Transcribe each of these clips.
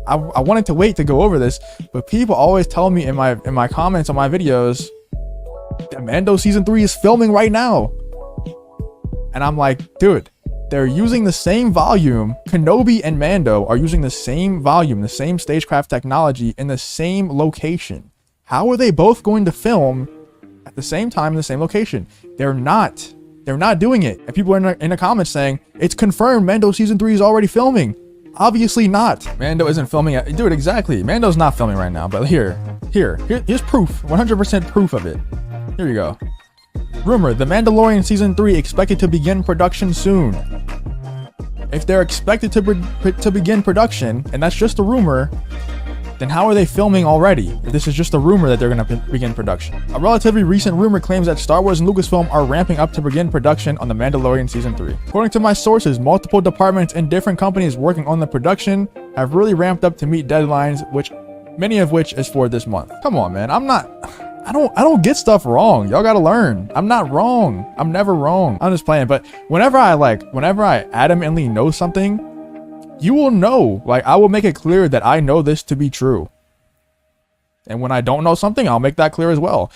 I wanted to wait to go over this, but people always tell me in my comments on my videos that Mando season 3 is filming right now. And I'm like, dude, they're using the same volume. Kenobi and Mando are using the same volume, the same stagecraft technology in the same location. How are they both going to film at the same time in the same location? They're not doing it. And people are in the comments saying, it's confirmed Mando season 3 is already filming. Obviously not. Mando isn't filming it. Dude, exactly. Mando's not filming right now, but here's proof, 100% proof of it. Here you go. Rumor, The Mandalorian season 3 expected to begin production soon. If they're expected to begin production, and that's just a rumor, then how are they filming already if this is just a rumor that they're going to begin production? A relatively recent rumor claims that Star Wars and Lucasfilm are ramping up to begin production on The Mandalorian season 3. According to my sources, multiple departments and different companies working on the production have really ramped up to meet deadlines, many of which is for this month. Come on, man. I don't get stuff wrong. Y'all gotta learn. I'm not wrong. I'm never wrong. I'm just playing. But whenever I adamantly know something, you will know. Like, I will make it clear that I know this to be true. And when I don't know something, I'll make that clear as well.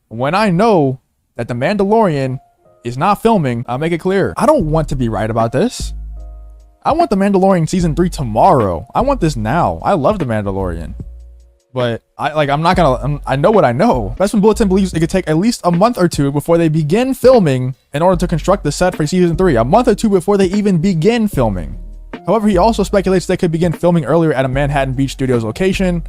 When I know that The Mandalorian is not filming, I'll make it clear. I don't want to be right about this. I want The Mandalorian season 3 tomorrow. I want this now. I love The Mandalorian. But I know what I know. Bespin Bulletin believes it could take at least a month or two before they begin filming in order to construct the set for season 3. A month or two before they even begin filming. However, he also speculates they could begin filming earlier at a Manhattan Beach Studios location.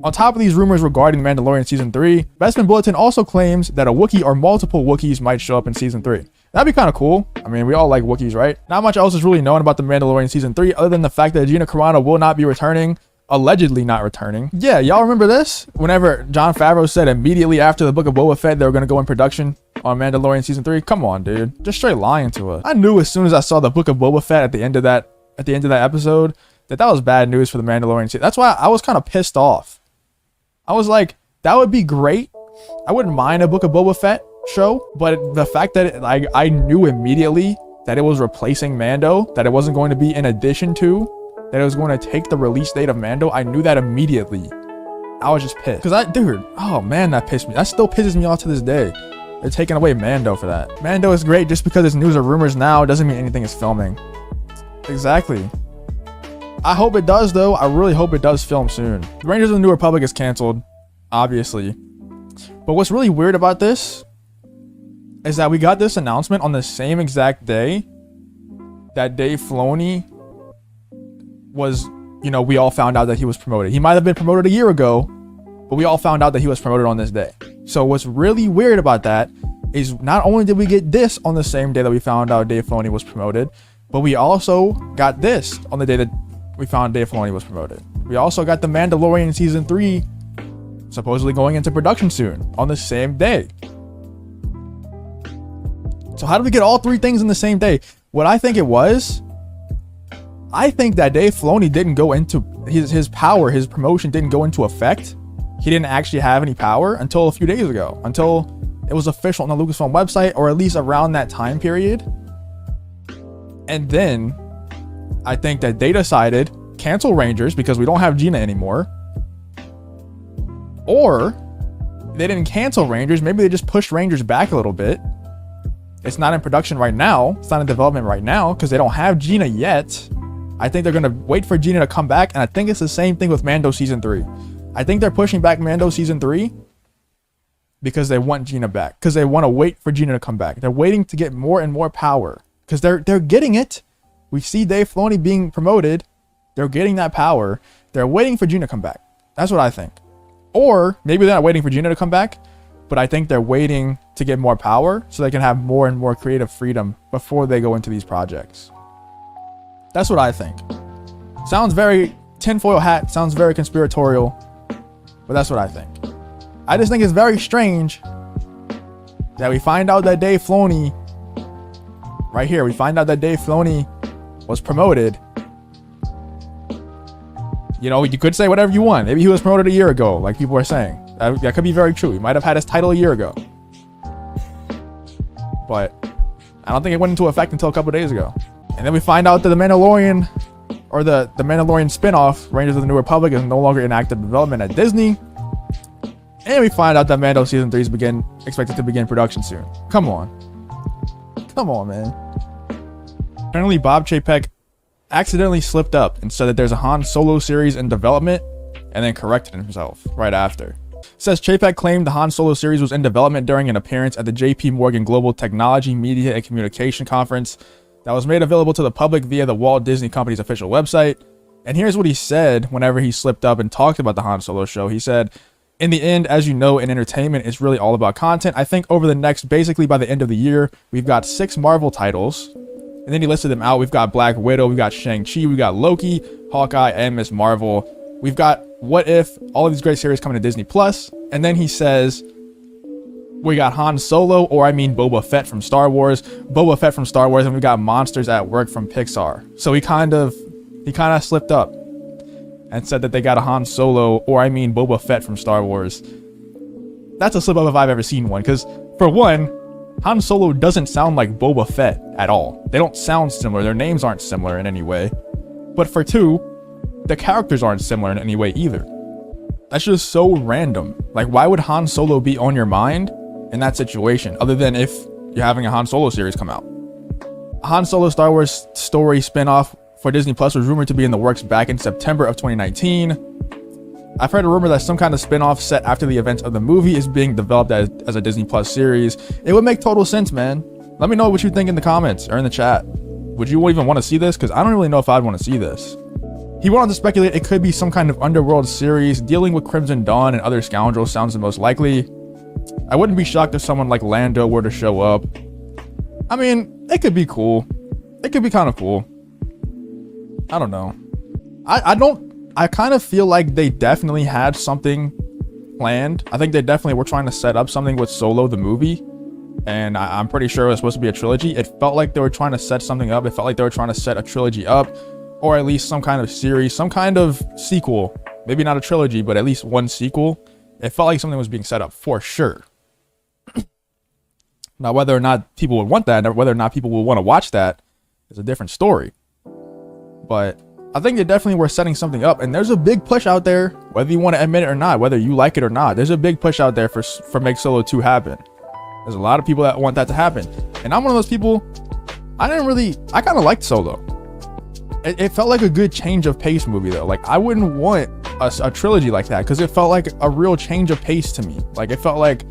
On top of these rumors regarding Mandalorian season 3, Bespin Bulletin also claims that a Wookiee or multiple Wookiees might show up in season 3. That'd be kind of cool. I mean, we all like Wookiees, right? Not much else is really known about the Mandalorian season 3 other than the fact that Gina Carano will not be returning. Allegedly not returning. Yeah, y'all remember this? Whenever Jon Favreau said immediately after the Book of Boba Fett they were going to go in production on Mandalorian season 3. Come on, dude. Just straight lying to us. I knew as soon as I saw the Book of Boba Fett at the end of that episode that was bad news for the Mandalorian season. That's why I was kind of pissed off. I was like, that would be great. I wouldn't mind a Book of Boba Fett show, but the fact that I knew immediately that it was replacing Mando, that it wasn't going to be in addition to, that it was going to take the release date of Mando, I knew that immediately. I was just pissed. Dude, oh man, that pissed me. That still pisses me off to this day. They're taking away Mando for that. Mando is great. Just because it's news or rumors now doesn't mean anything is filming. Exactly. I hope it does, though. I really hope it does film soon. The Rangers of the New Republic is canceled, obviously. But what's really weird about this is that we got this announcement on the same exact day that Dave Filoni was, we all found out that he was promoted. He might have been promoted a year ago, but we all found out that he was promoted on this day. So what's really weird about that is not only did we get this on the same day that we found out Dave Filoni was promoted, but we also got this on the day that we found Dave Filoni was promoted. We also got The Mandalorian season 3 supposedly going into production soon on the same day. So how did we get all three things in the same day? What I think it was, I think that Dave Filoni didn't go into his power, his promotion didn't go into effect. He didn't actually have any power until a few days ago, until it was official on the Lucasfilm website, or at least around that time period. And then I think that they decided cancel Rangers because we don't have Gina anymore. Or they didn't cancel Rangers. Maybe they just pushed Rangers back a little bit. It's not in production right now. It's not in development right now because they don't have Gina yet. I think they're going to wait for Gina to come back. And I think it's the same thing with Mando season 3. I think they're pushing back Mando season 3 because they want Gina back. Because they want to wait for Gina to come back. They're waiting to get more and more power. Because they're getting it. We see Dave Filoni being promoted. They're getting that power. They're waiting for Gina to come back. That's what I think. Or maybe they're not waiting for Gina to come back, but I think they're waiting to get more power so they can have more and more creative freedom before they go into these projects. That's what I think. Sounds very tinfoil hat, sounds very conspiratorial, but that's what I think. I just think it's very strange that we find out that Dave Filoni, right here, we find out that Dave Filoni was promoted. You know, you could say whatever you want. Maybe he was promoted a year ago, like people are saying. That could be very true. He might have had his title a year ago. But I don't think it went into effect until a couple days ago. And then we find out that the Mandalorian or the Mandalorian spin-off, Rangers of the New Republic, is no longer in active development at Disney. And we find out that Mando season 3 is expected to begin production soon. Come on, man. Apparently, Bob Chapek accidentally slipped up and said that there's a Han Solo series in development, and then corrected himself right after. Says Chapek claimed the Han Solo series was in development during an appearance at the JP Morgan Global Technology, Media, and Communication Conference that was made available to the public via the Walt Disney Company's official website. And here's what he said whenever he slipped up and talked about the Han Solo show. He said, "In the end, as you know, in entertainment, it's really all about content. I think over the next, basically by the end of the year, we've got 6 Marvel titles." And then he listed them out. We've got Black Widow, we've got Shang-Chi, we got Loki, Hawkeye, and Ms. Marvel. We've got What If, all of these great series coming to Disney Plus. And then he says, we got Han Solo, or I mean Boba Fett from Star Wars, and we got Monsters at Work from Pixar. So he kind of slipped up and said that they got a Han Solo, or I mean Boba Fett from Star Wars. That's a slip up if I've ever seen one, because for one, Han Solo doesn't sound like Boba Fett at all. They don't sound similar. Their names aren't similar in any way. But for two, the characters aren't similar in any way either. That's just so random. Like, why would Han Solo be on your mind in that situation, other than if you're having a Han Solo series come out? A Han Solo Star Wars story spinoff for Disney Plus was rumored to be in the works back in September of 2019. I've heard a rumor that some kind of spinoff set after the events of the movie is being developed as a Disney Plus series. It would make total sense, man. Let me know what you think in the comments or in the chat. Would you even want to see this? Because I don't really know if I'd want to see this. He went on to speculate it could be some kind of underworld series dealing with Crimson Dawn and other scoundrels. Sounds the most likely. I wouldn't be shocked if someone like Lando were to show up. I mean, it could be cool. It could be kind of cool. I don't know. I kind of feel like they definitely had something planned. I think they definitely were trying to set up something with Solo the movie. And I'm pretty sure it was supposed to be a trilogy. It felt like they were trying to set something up. It felt like they were trying to set a trilogy up. Or at least some kind of series, some kind of sequel. Maybe not a trilogy, but at least one sequel. It felt like something was being set up for sure. Now, whether or not people would want that, or whether or not people would want to watch that, is a different story. But I think they definitely were setting something up. And there's a big push out there, whether you want to admit it or not, whether you like it or not. There's a big push out there for Make Solo 2 happen. There's a lot of people that want that to happen. And I'm one of those people, I kind of liked Solo. It felt like a good change of pace movie though. Like, I wouldn't want a trilogy like that, because it felt like a real change of pace to me. Like, it felt like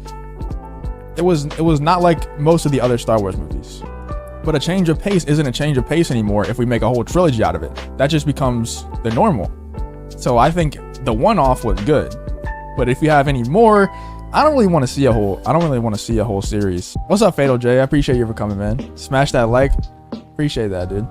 it was not like most of the other Star Wars movies. But a change of pace isn't a change of pace anymore if we make a whole trilogy out of it. That just becomes the normal. So I think the one-off was good. But if you have any more, I don't really want to see a whole series. What's up, Fatal J? I appreciate you for coming, man. Smash that like. Appreciate that, dude.